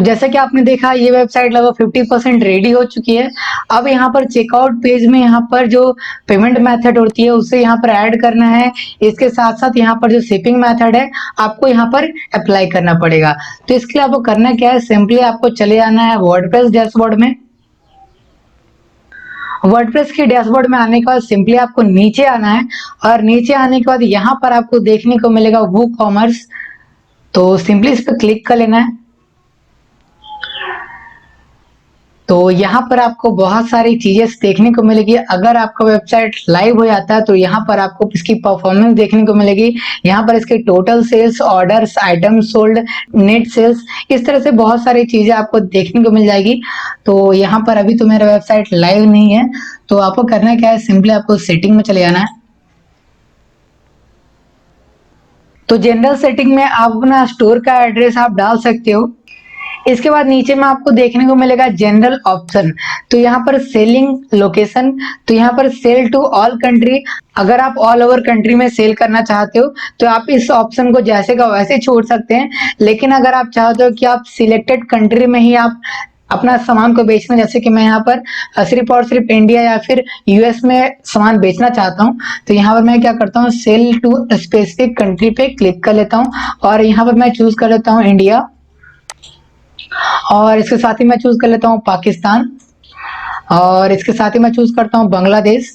तो जैसा कि आपने देखा ये वेबसाइट लगभग 50% रेडी हो चुकी है। अब यहाँ पर चेकआउट पेज में यहाँ पर जो पेमेंट मेथड होती है उसे यहाँ पर ऐड करना है। इसके साथ साथ यहाँ पर जो शिपिंग मेथड है आपको यहाँ पर अप्लाई करना पड़ेगा। तो इसके लिए आपको करना क्या है, सिंपली आपको चले जाना है वर्डप्रेस डैशबोर्ड में। वर्डप्रेस के डैशबोर्ड में आने के बाद सिंपली आपको नीचे आना है और नीचे आने के बाद यहाँ पर आपको देखने को मिलेगा वूकॉमर्स। तो सिंपली इस पर क्लिक कर लेना है। तो यहाँ पर आपको बहुत सारी चीजें देखने को मिलेगी। अगर आपका वेबसाइट लाइव हो जाता है तो यहाँ पर आपको इसकी परफॉर्मेंस देखने को मिलेगी। यहाँ पर इसके total sales, orders, item sold, net sales, इस तरह से बहुत सारी चीजें आपको देखने को मिल जाएगी। तो यहाँ पर अभी तो मेरा वेबसाइट लाइव नहीं है, तो आपको करना क्या है, सिंपली आपको सेटिंग में चले जाना है। तो जनरल सेटिंग में आप अपना स्टोर का एड्रेस आप डाल सकते हो। इसके बाद नीचे में आपको देखने को मिलेगा जनरल ऑप्शन। तो यहाँ पर सेलिंग लोकेशन, तो यहाँ पर सेल टू ऑल कंट्री। अगर आप ऑल ओवर कंट्री में सेल करना चाहते हो तो आप इस ऑप्शन को जैसे का वैसे छोड़ सकते हैं। लेकिन अगर आप चाहते हो कि आप सिलेक्टेड कंट्री में ही आप अपना सामान को बेचना, जैसे कि मैं यहाँ पर सिर्फ और सिर्फ इंडिया या फिर यूएस में सामान बेचना चाहता हूँ, तो यहाँ पर मैं क्या करता हूँ, सेल टू स्पेसिफिक कंट्री पे क्लिक कर लेता हूँ और यहाँ पर मैं चूज कर लेता हूँ इंडिया और इसके साथ ही मैं चूज कर लेता हूँ पाकिस्तान और इसके साथ ही मैं चूज करता हूँ बांग्लादेश।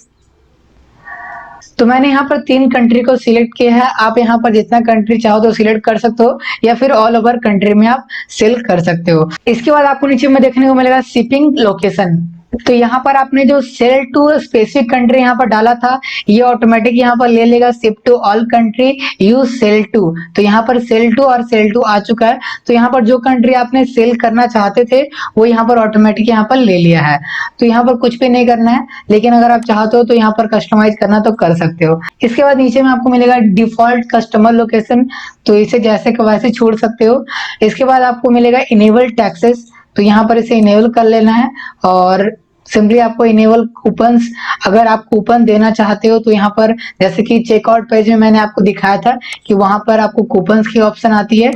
तो मैंने यहाँ पर 3 कंट्री को सिलेक्ट किया है। आप यहाँ पर जितना कंट्री चाहो तो सिलेक्ट कर सकते हो या फिर ऑल ओवर कंट्री में आप सेल कर सकते हो। इसके बाद आपको नीचे में देखने को मिलेगा शिपिंग लोकेशन। तो यहाँ पर आपने जो सेल टू स्पेसिफिक कंट्री यहाँ पर डाला था ये ऑटोमेटिक यहाँ पर ले लेगा ship to all country use sell to. तो यहाँ पर सेल टू और सेल टू आ चुका है। तो यहाँ पर जो कंट्री आपने सेल करना चाहते थे वो यहाँ पर ऑटोमेटिक यहाँ पर ले लिया है। तो यहाँ पर कुछ भी नहीं करना है, लेकिन अगर आप चाहते हो तो यहाँ पर कस्टमाइज करना तो कर सकते हो। इसके बाद नीचे में आपको मिलेगा डिफॉल्ट कस्टमर लोकेशन, तो इसे जैसे का वैसे छोड़ सकते हो। इसके बाद आपको मिलेगा इनेबल टैक्सेस, तो यहाँ पर इसे इनेबल कर लेना है और सिंपली आपको इनेबल कूपन्स, अगर आप कूपन देना चाहते हो तो यहाँ पर जैसे कि चेकआउट पेज में मैंने आपको दिखाया था कि वहां पर आपको कूपन्स की ऑप्शन आती है।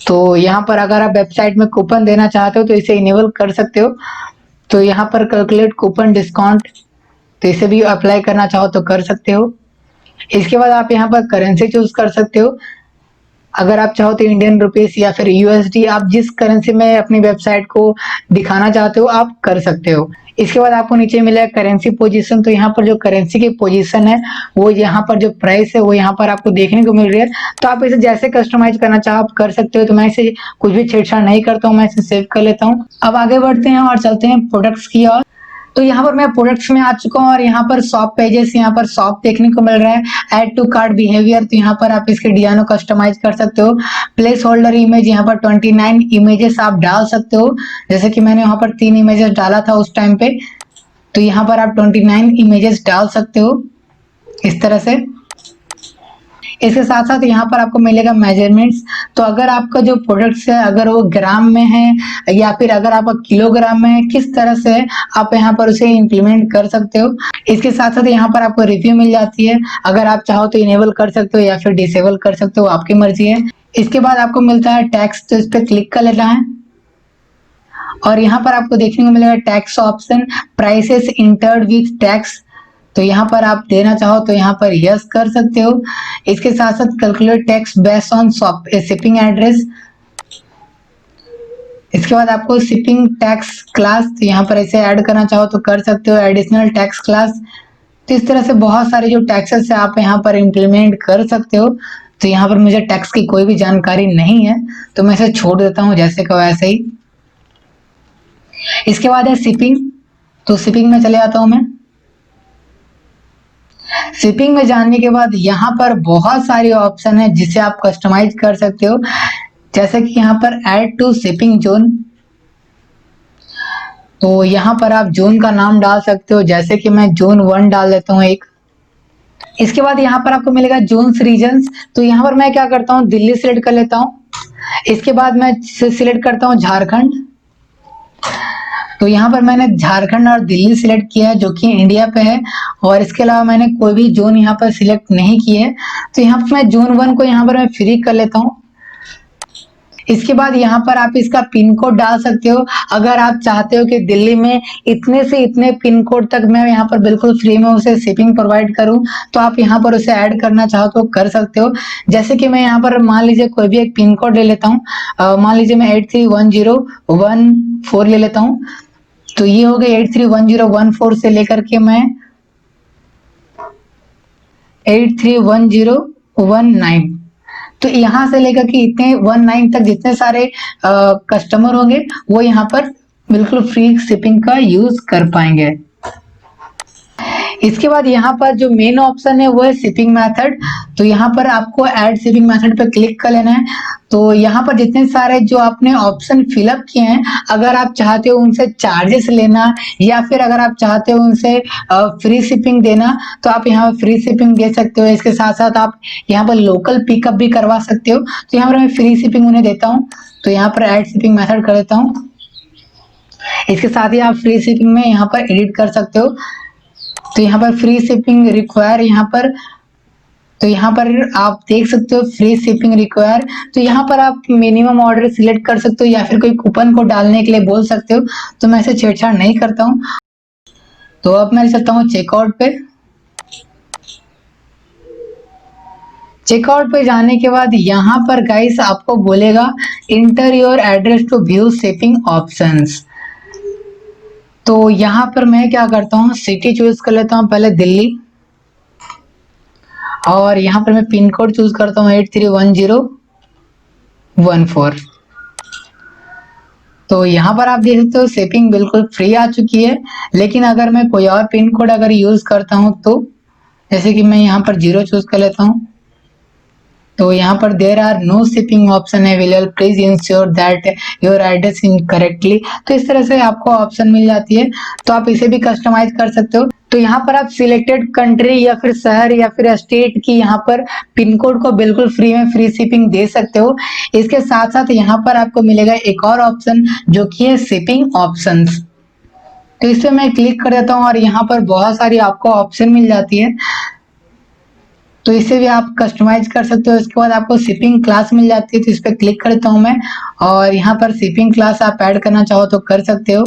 तो यहाँ पर अगर आप वेबसाइट में कूपन देना चाहते हो तो इसे इनेबल कर सकते हो। तो यहाँ पर कैलकुलेट कूपन डिस्काउंट, तो इसे भी अप्लाई करना चाहो तो कर सकते हो। इसके बाद आप यहाँ पर करेंसी चूज कर सकते हो। अगर आप चाहो तो इंडियन रुपीस या फिर यूएसडी, आप जिस करेंसी में अपनी वेबसाइट को दिखाना चाहते हो आप कर सकते हो। इसके बाद आपको नीचे मिलेगा करेंसी पोजीशन, तो यहाँ पर जो करेंसी की पोजीशन है वो यहाँ पर जो प्राइस है वो यहाँ पर आपको देखने को मिल रही है। तो आप इसे जैसे कस्टमाइज करना चाहो आप कर सकते हो। तो मैं इसे कुछ भी छेड़छाड़ नहीं करता हूँ, मैं इसे सेव कर लेता हूँ। अब आगे बढ़ते हैं और चलते हैं प्रोडक्ट्स की ओर। तो यहाँ पर मैं प्रोडक्ट्स में आ चुका हूँ और यहाँ पर शॉप पेजेस, यहाँ पर शॉप देखने को मिल रहा है। ऐड टू कार्ट बिहेवियर, तो यहाँ पर आप इसके डिजाइनो कस्टमाइज कर सकते हो। प्लेस होल्डर इमेज, यहाँ पर 29 इमेजेस आप डाल सकते हो। जैसे कि मैंने यहाँ पर 3 इमेजेस डाला था उस टाइम पे, तो यहाँ पर आप 29 इमेजेस डाल सकते हो इस तरह से। इसके साथ साथ यहाँ पर आपको मिलेगा मेजरमेंट्स, तो अगर आपका जो प्रोडक्ट्स है अगर वो ग्राम में है या फिर अगर आपका किलोग्राम में है, किस तरह से आप यहाँ पर उसे इंप्लीमेंट कर सकते हो। इसके साथ साथ यहाँ पर आपको रिव्यू मिल जाती है, अगर आप चाहो तो इनेबल कर सकते हो या फिर डिसेबल कर सकते हो, आपकी मर्जी है। इसके बाद आपको मिलता है टैक्स, तो इस पर क्लिक कर लेना है और यहाँ पर आपको देखने को मिलेगा tax option, prices entered with tax, तो यहाँ पर आप देना चाहो तो यहाँ पर यस कर सकते हो। इसके साथ साथ calculate tax based on shipping address. इसके बाद आपको शिपिंग टैक्स क्लास, तो यहाँ पर इसे ऐड करना चाहो तो कर सकते हो, एडिशनल टैक्स क्लास। तो इस तरह से बहुत सारे जो टैक्सेस है आप यहाँ पर इंप्लीमेंट कर सकते हो। तो यहाँ पर मुझे टैक्स की कोई भी जानकारी नहीं है तो मैं इसे छोड़ देता हूँ जैसे का वैसे ही। इसके बाद है शिपिंग, तो शिपिंग में चले जाता हूँ मैं। शिपिंग में जाने के बाद यहाँ पर बहुत सारी ऑप्शन है जिसे आप कस्टमाइज कर सकते हो। जैसे कि यहाँ पर ऐड टू शिपिंग जोन, तो यहाँ पर आप जोन का नाम डाल सकते हो, जैसे कि मैं जोन 1 डाल देता हूँ एक। इसके बाद यहाँ पर आपको मिलेगा जोन्स रीजन्स, तो यहाँ पर मैं क्या करता हूँ, दिल्ली सिलेक्ट कर लेता हूँ। इसके बाद मैं सिलेक्ट करता हूँ झारखंड, तो यहाँ पर मैंने झारखंड और दिल्ली सिलेक्ट किया है जो कि इंडिया पे है, और इसके अलावा मैंने कोई भी जोन यहाँ पर सिलेक्ट नहीं किया है। तो यहाँ पर मैं जोन 1 को यहाँ पर मैं फ्री कर लेता हूँ। इसके बाद यहाँ पर आप इसका पिन कोड डाल सकते हो। अगर आप चाहते हो कि दिल्ली में इतने से इतने पिन कोड तक मैं यहाँ पर बिल्कुल फ्री में उसे शिपिंग प्रोवाइड करूं, तो आप यहाँ पर उसे ऐड करना चाहो तो कर सकते हो। जैसे कि मैं यहाँ पर मान लीजिए कोई भी एक पिन कोड ले लेता हूँ, मान लीजिए मैं 831014 ले लेता हूँ। तो ये हो गया 831014 से लेकर के मैं 831019, तो यहाँ से लेकर के इतने 19 तक जितने सारे कस्टमर होंगे वो यहाँ पर बिल्कुल फ्री शिपिंग का यूज कर पाएंगे। इसके बाद यहाँ पर जो मेन ऑप्शन है वो है शिपिंग मेथड। तो यहाँ पर आपको ऐड शिपिंग मेथड पर क्लिक कर लेना है। तो यहाँ पर जितने सारे जो आपने ऑप्शन फिलअप किए हैं, अगर आप चाहते हो उनसे चार्जेस लेना या फिर अगर आप चाहते हो उनसे फ्री शिपिंग देना, तो आप यहाँ फ्री शिपिंग दे सकते हो। इसके साथ साथ आप यहाँ पर लोकल पिकअप भी करवा सकते हो। तो यहाँ पर मैं फ्री शिपिंग उन्हें देता हूँ, तो यहाँ पर ऐड शिपिंग मेथड कर देता हूँ। इसके साथ ही आप फ्री शिपिंग में यहाँ पर एडिट कर सकते हो। तो यहाँ पर फ्री शिपिंग रिक्वायर, यहाँ पर तो यहाँ पर आप देख सकते हो फ्री शिपिंग रिक्वायर। तो यहाँ पर आप मिनिमम ऑर्डर सिलेक्ट कर सकते हो या फिर कोई कूपन को डालने के लिए बोल सकते हो। तो मैं इसे छेड़छाड़ नहीं करता हूँ। तो अब मैं चलता हूँ चेकआउट पे। चेकआउट पे जाने के बाद यहाँ पर गाइस आपको बोलेगा enter your address to view shipping options. तो यहाँ पर मैं क्या करता हूँ, सिटी चूज कर लेता हूँ पहले दिल्ली, और यहाँ पर मैं पिन कोड चूज करता हूँ 831014। तो यहाँ पर आप देख सकते हो शिपिंग बिल्कुल फ्री आ चुकी है। लेकिन अगर मैं कोई और पिन कोड अगर यूज करता हूँ, तो जैसे कि मैं यहाँ पर 0 चूज कर लेता हूँ, तो यहाँ पर there are no shipping option available, please ensure that your address incorrectly. तो इस तरह से आपको ऑप्शन मिल जाती है। तो आप इसे भी कस्टमाइज कर सकते हो। तो यहाँ पर आप सिलेक्टेड कंट्री या फिर शहर या फिर स्टेट की यहाँ पर पिन कोड को बिल्कुल फ्री में फ्री शिपिंग दे सकते हो। इसके साथ साथ यहाँ पर आपको मिलेगा एक और ऑप्शन जो कि है शिपिंग ऑप्शंस। तो इस पे मैं क्लिक कर देता हूँ और यहाँ पर बहुत सारी आपको ऑप्शन मिल जाती है। तो इसे भी आप कस्टमाइज कर सकते हो। इसके बाद आपको शिपिंग क्लास मिल जाती है, तो इस पर क्लिक करता हूँ मैं, और यहाँ पर शिपिंग क्लास आप ऐड करना चाहो तो कर सकते हो।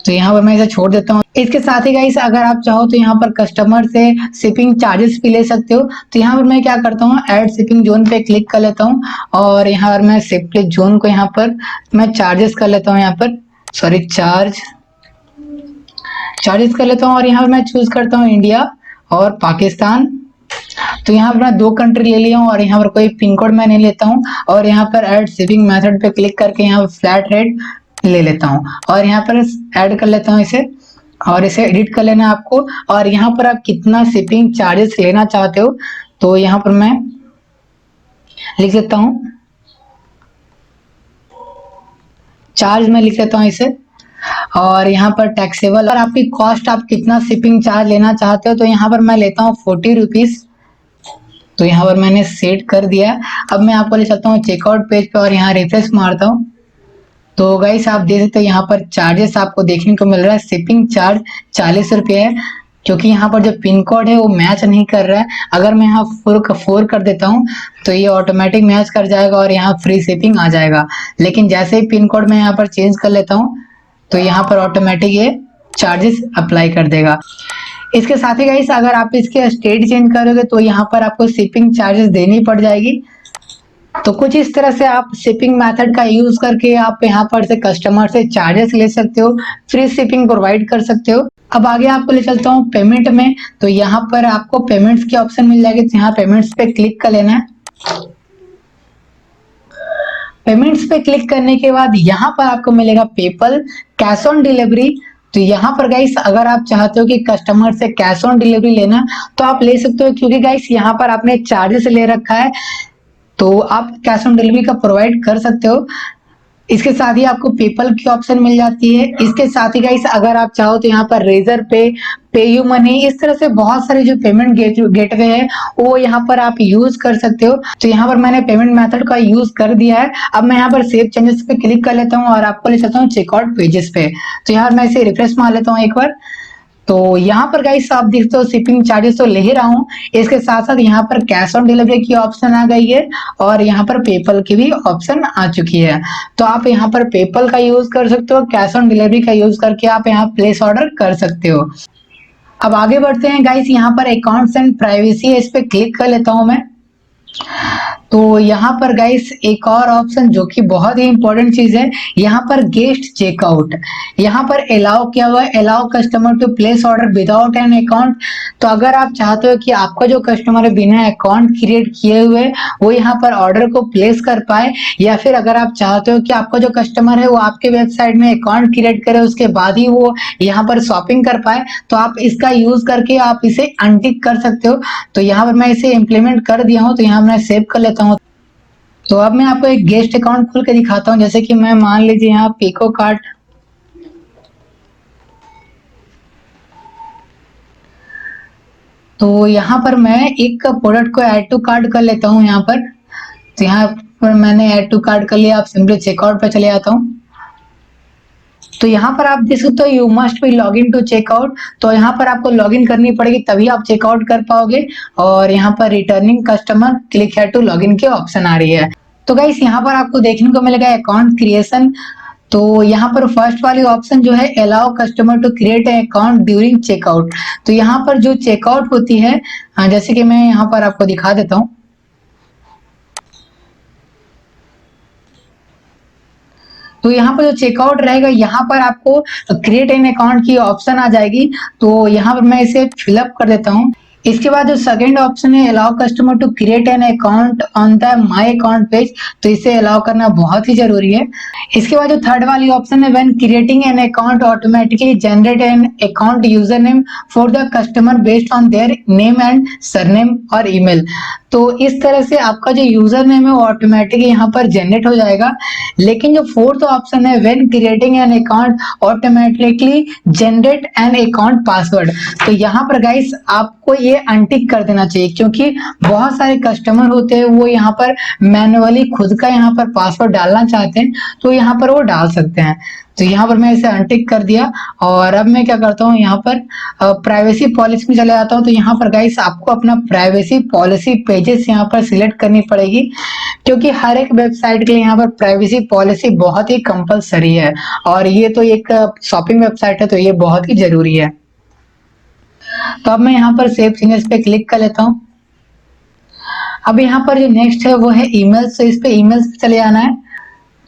तो यहाँ पर मैं इसे छोड़ देता हूँ। इसके साथ ही गाइस अगर आप चाहो तो यहाँ पर कस्टमर से शिपिंग चार्जेस भी ले सकते हो। तो यहाँ पर मैं क्या करता हूँ, ऐड शिपिंग जोन पे क्लिक कर लेता हूँ, और यहाँ पर मैं शिफ्ट जोन को यहाँ पर मैं चार्जेस कर लेता हूँ, यहाँ पर सॉरी चार्जेस कर लेता हूँ। और यहाँ पर मैं चूज करता हूँ इंडिया और पाकिस्तान। तो यहाँ पर मैं 2 कंट्री ले लिया हूँ और यहाँ पर कोई पिन कोड मैं नहीं लेता हूँ। और यहाँ पर ऐड शिपिंग मेथड पे क्लिक करके यहाँ पर फ्लैट रेट ले लेता हूँ और यहाँ पर ऐड कर लेता हूँ इसे, और इसे एडिट कर लेना है आपको। और यहाँ पर आप कितना शिपिंग चार्जेस लेना चाहते हो, तो यहाँ पर मैं लिख देता हूँ चार्ज, मैं लिख देता हूँ इसे। और यहाँ पर टैक्सेबल और आपकी कॉस्ट, आप कितना शिपिंग चार्ज लेना चाहते हो, तो यहाँ पर मैं लेता हूँ 40 रुपीज। तो यहाँ पर मैंने सेट कर दिया। अब मैं आपको ले चलता हूँ चेकआउट पेज पे और यहाँ रिफ्रेश मारता हूँ। तो गाइस आप देख सकते हो यहाँ पर चार्जेस आपको देखने को मिल रहा है। शिपिंग चार्ज 40 रुपये है, क्योंकि यहाँ पर जो पिन कोड है वो मैच नहीं कर रहा है। अगर मैं यहाँ 4 कर देता हूँ तो ये ऑटोमेटिक मैच कर जाएगा और यहाँ फ्री शिपिंग आ जाएगा। लेकिन जैसे ही पिन कोड मैं यहाँ पर चेंज कर लेता हूँ तो यहाँ पर ऑटोमेटिक ये चार्जेस अप्लाई कर देगा। इसके साथ ही गाइस अगर आप इसके स्टेट चेंज करोगे तो यहाँ पर आपको शिपिंग चार्जेस देनी पड़ जाएगी। तो कुछ इस तरह से आप शिपिंग मेथड का यूज करके आप यहाँ पर से कस्टमर से चार्जेस ले सकते हो, फ्री शिपिंग प्रोवाइड कर सकते हो। अब आगे आपको ले चलता हूँ पेमेंट में। तो यहाँ पर आपको पेमेंट्स की ऑप्शन मिल जाएगी, तो यहाँ पेमेंट्स पे क्लिक कर लेना है। पेमेंट्स पे क्लिक करने के बाद यहाँ पर आपको मिलेगा पेपल, कैश ऑन डिलीवरी। तो यहाँ पर गाइस अगर आप चाहते हो कि कस्टमर से कैश ऑन डिलीवरी लेना तो आप ले सकते हो, क्योंकि गाइस यहाँ पर आपने चार्जेस ले रखा है तो आप कैश ऑन डिलीवरी का प्रोवाइड कर सकते हो। इसके साथ ही आपको पेपल की ऑप्शन मिल जाती है। इसके साथ ही गाइस अगर आप चाहो तो यहाँ पर रेजर पे, पेयू मनी, इस तरह से बहुत सारे जो पेमेंट गेटवे है वो यहाँ पर आप यूज कर सकते हो। तो यहाँ पर मैंने पेमेंट मेथड का यूज कर दिया है। अब मैं यहाँ पर सेव चेंजेस पे क्लिक कर लेता हूँ और आपको ले चलता हूँ चेकआउट पेजेस पे। तो यहाँ मैं इसे रिफ्रेश मार लेता हूँ एक बार। तो यहाँ पर गाइस आप देखते हो शिपिंग चार्जेस तो ले ही रहा हूँ, इसके साथ साथ यहाँ पर कैश ऑन डिलीवरी की ऑप्शन आ गई है और यहाँ पर पेपल की भी ऑप्शन आ चुकी है। तो आप यहाँ पर पेपल का यूज कर सकते हो, कैश ऑन डिलीवरी का यूज करके आप यहाँ प्लेस ऑर्डर कर सकते हो। अब आगे बढ़ते हैं गाइस, यहाँ पर अकाउंट्स एंड प्राइवेसी है, इस पे क्लिक कर लेता हूँ मैं। तो यहाँ पर गाइस एक और ऑप्शन जो कि बहुत ही इंपॉर्टेंट चीज है, यहाँ पर गेस्ट चेकआउट, यहाँ पर अलाउ किया हुआ है, allow customer to place order without an account. तो अगर आप चाहते हो कि आपका जो कस्टमर है बिना अकाउंट क्रिएट किए हुए वो यहाँ पर ऑर्डर को प्लेस कर पाए, या फिर अगर आप चाहते हो कि आपका जो कस्टमर है वो आपके वेबसाइट में अकाउंट क्रिएट करे उसके बाद ही वो यहाँ पर शॉपिंग कर पाए, तो आप इसका यूज करके आप इसे अनटिक कर सकते हो। तो यहाँ पर मैं इसे इम्प्लीमेंट कर दिया हूँ, तो यहाँ मैं सेव कर लेता हूँ। तो अब मैं आपको एक गेस्ट अकाउंट खोल के दिखाता हूँ, जैसे कि मैं मान लीजिए यहाँ पिको कार्ट, तो यहाँ पर मैं एक प्रोडक्ट को ऐड टू कार्ट कर लेता हूँ यहाँ पर। तो यहाँ पर मैंने ऐड टू कार्ट कर लिया, आप सिंपली चेकआउट पे चले जाता हूँ। तो यहाँ पर आप देख सकते हो you must be log in to checkout, तो यहाँ पर आपको लॉग इन करनी पड़ेगी तभी आप चेकआउट कर पाओगे। और यहाँ पर रिटर्निंग कस्टमर क्लिक है टू लॉग इन की ऑप्शन आ रही है। तो गाइस यहाँ पर आपको देखने को मिलेगा अकाउंट क्रिएशन। तो यहाँ पर फर्स्ट वाली ऑप्शन जो है allow customer to create account during checkout. तो यहाँ पर जो चेकआउट होती है, जैसे कि मैं यहाँ पर आपको दिखा देता हूँ। तो यहाँ पर जो चेकआउट रहेगा यहाँ पर आपको क्रिएट एन अकाउंट की ऑप्शन आ जाएगी। तो यहाँ पर मैं इसे फिलअप कर देता हूँ। इसके बाद जो सेकंड ऑप्शन है allow customer to create an account on the my account page, तो इसे अलाउ करना बहुत ही जरूरी है। इसके बाद जो थर्ड वाली ऑप्शन है when creating an account automatically generate an account user name for the customer based on their name and surname और ईमेल। तो इस तरह से आपका जो यूजर नेम है वो ऑटोमेटिकली यहाँ पर जनरेट हो जाएगा। लेकिन जो फोर्थ ऑप्शन है when creating an account automatically generate an account password, तो यहाँ पर गाइस आपको ये अनटिक कर देना चाहिए, क्योंकि बहुत सारे कस्टमर होते हैं वो यहाँ पर मैन्युअली खुद का यहाँ पर पासवर्ड डालना चाहते हैं, तो यहाँ पर वो डाल सकते हैं। तो यहाँ पर मैं इसे अनटिक कर दिया। और अब मैं क्या करता हूँ, यहाँ पर प्राइवेसी पॉलिसी में चले जाता हूँ। तो यहाँ पर गाइस आपको अपना प्राइवेसी पॉलिसी पेजेस यहाँ पर सिलेक्ट करनी पड़ेगी, क्योंकि हर एक वेबसाइट के लिए यहाँ पर प्राइवेसी पॉलिसी बहुत ही कंपलसरी है, और ये तो एक शॉपिंग वेबसाइट है तो ये बहुत ही जरूरी है। तो अब मैं यहाँ पर सेव चेंजेस पे क्लिक कर लेता हूँ। अब यहाँ पर जो नेक्स्ट है वो है ईमेल्स, तो इस पे ईमेल्स पे चले जाना है।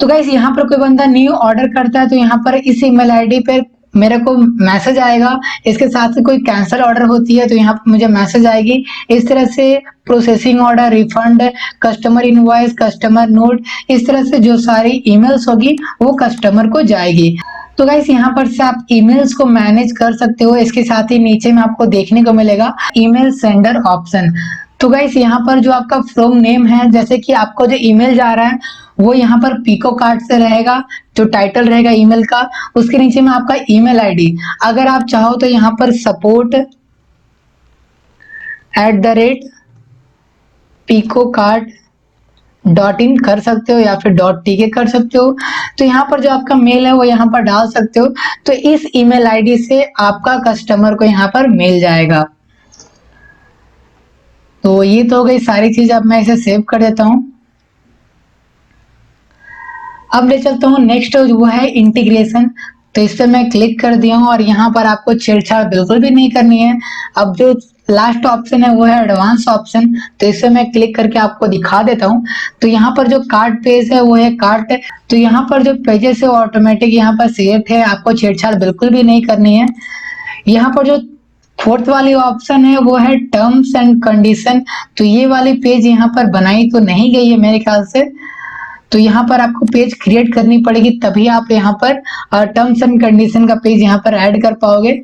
तो गाइस यहाँ पर कोई बंदा न्यू ऑर्डर करता है तो यहाँ पर इस ईमेल आईडी पे मेरे को मैसेज आएगा। इसके साथ से कोई कैंसिल ऑर्डर होती है तो यहाँ पर मुझे मैसेज आएगी। इस तरह से processing order, refund, customer invoice, customer note, इस तरह से जो सारी ईमेल्स होगी वो कस्टमर को जाएगी। तो गाइस यहाँ पर से आप ईमेल्स को मैनेज कर सकते हो। इसके साथ ही नीचे में आपको देखने को मिलेगा ईमेल सेंडर ऑप्शन। तो गाइस यहाँ पर जो आपका फ्रॉम नेम है, जैसे कि आपको जो ईमेल जा रहा है वो यहाँ पर पिको कार्ड से रहेगा, जो टाइटल रहेगा ईमेल का, उसके नीचे में आपका ईमेल आईडी। अगर आप चाहो तो यहाँ पर support@picocard.in कर सकते हो या फिर .tk कर सकते हो। तो यहाँ पर जो आपका मेल है वो यहाँ पर डाल सकते हो। तो इस ईमेल आईडी से आपका कस्टमर को यहाँ पर मिल जाएगा। तो ये तो हो गई सारी चीज। अब मैं इसे सेव कर देता हूँ। अब ले चलता हूँ नेक्स्ट वो है इंटीग्रेशन। तो इस पे मैं क्लिक कर दिया हूँ और यहाँ पर आपको छेड़छाड़ बिल्कुल भी नहीं करनी है। अब जो लास्ट ऑप्शन है वो है एडवांस ऑप्शन, तो इसे मैं क्लिक करके आपको दिखा देता हूँ। तो यहाँ पर जो कार्ट पेज है वो है कार्ट। तो यहाँ पर जो पेजेस है वो ऑटोमेटिक यहाँ पर सिलेक्ट है, आपको छेड़छाड़ बिल्कुल भी नहीं करनी है। यहाँ पर जो फोर्थ वाली ऑप्शन है वो है टर्म्स एंड कंडीशन। तो ये वाली पेज यहाँ पर बनाई तो नहीं गई है मेरे ख्याल से, तो यहाँ पर आपको पेज क्रिएट करनी पड़ेगी तभी आप यहाँ पर टर्म्स एंड कंडीशन का पेज यहाँ पर ऐड कर पाओगे।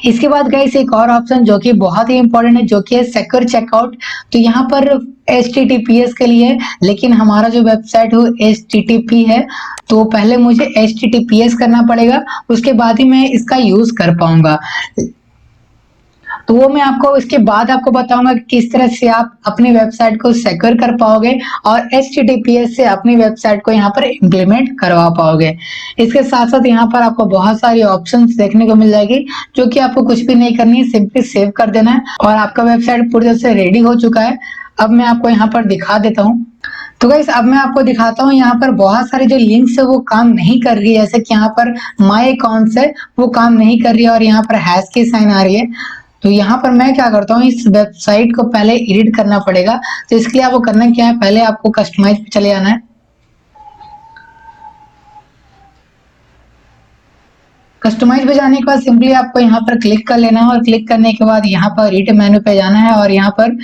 इसके बाद गाइस एक और ऑप्शन जो कि बहुत ही इंपॉर्टेंट है, जो कि है सिक्योर चेकआउट। तो यहाँ पर HTTPS के लिए, लेकिन हमारा जो वेबसाइट है HTTP है, तो पहले मुझे HTTPS करना पड़ेगा, उसके बाद ही मैं इसका यूज कर पाऊंगा। तो वो मैं आपको इसके बाद आपको बताऊंगा कि किस तरह से आप अपनी वेबसाइट को सिक्योर कर पाओगे और HTTPS से अपनी वेबसाइट को यहाँ पर इम्प्लीमेंट करवा पाओगे। इसके साथ साथ यहाँ पर आपको बहुत सारी ऑप्शंस देखने को मिल जाएगी, जो कि आपको कुछ भी नहीं करनी है, सिंपली सेव कर देना है और आपका वेबसाइट पूरी तरह से रेडी हो चुका है। अब मैं आपको यहाँ पर दिखा देता हूँ। तो गाइस अब मैं आपको दिखाता हूँ, यहाँ पर बहुत सारे जो लिंक्स है वो काम नहीं कर रही है। जैसे कि यहाँ पर माय अकाउंट्स है वो काम नहीं कर रही है और यहाँ पर हैश की साइन आ रही है। तो यहाँ पर मैं क्या करता हूँ, इस वेबसाइट को पहले एडिट करना पड़ेगा। तो इसके लिए आपको करना क्या है, पहले आपको कस्टमाइज पे चले जाना है। कस्टमाइज पे जाने के बाद सिंपली आपको यहाँ पर क्लिक कर लेना है और क्लिक करने के बाद यहाँ पर रीड मेन्यू पे जाना है और यहाँ पर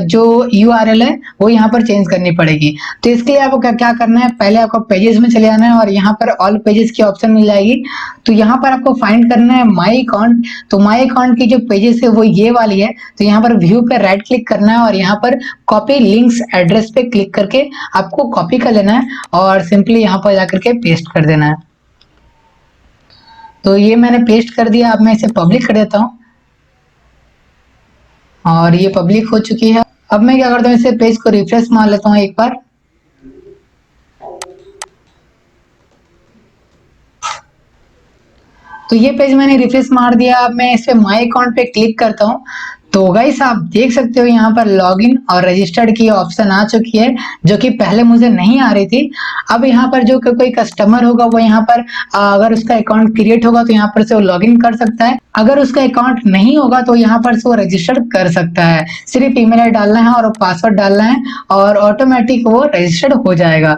जो URL है वो यहाँ पर चेंज करनी पड़ेगी। तो इसके लिए आपको क्या क्या करना है, पहले आपको पेजेस में चले जाना है और यहाँ पर ऑल पेजेस की ऑप्शन मिल जाएगी। तो यहाँ पर आपको फाइंड करना है माई अकाउंट। तो माई अकाउंट की जो पेजेस है वो ये वाली है। तो यहाँ पर व्यू पे राइट क्लिक करना है और यहाँ पर कॉपी लिंक्स एड्रेस पे क्लिक करके आपको कॉपी कर लेना है और सिंपली यहाँ पर जाकर के पेस्ट कर देना है। तो ये मैंने पेस्ट कर दिया। अब मैं इसे पब्लिक कर देता हूँ और ये पब्लिक हो चुकी है। अब मैं क्या करता हूँ, इसे पेज को रिफ्रेश मार लेता हूँ एक बार। तो ये पेज मैंने रिफ्रेश मार दिया। अब मैं इस पे माय अकाउंट पे क्लिक करता हूँ। तो गाइस आप देख सकते हो यहाँ पर लॉगिन और रजिस्टर्ड की ऑप्शन आ चुकी है, जो कि पहले मुझे नहीं आ रही थी। अब यहाँ पर जो कोई कस्टमर होगा वो यहाँ पर अगर उसका अकाउंट क्रिएट होगा तो यहाँ पर से वो लॉगिन कर सकता है। अगर उसका अकाउंट नहीं होगा तो यहाँ पर से वो रजिस्टर कर सकता है। सिर्फ ईमेल डालना है और पासवर्ड डालना है और ऑटोमेटिक वो रजिस्टर्ड हो जाएगा।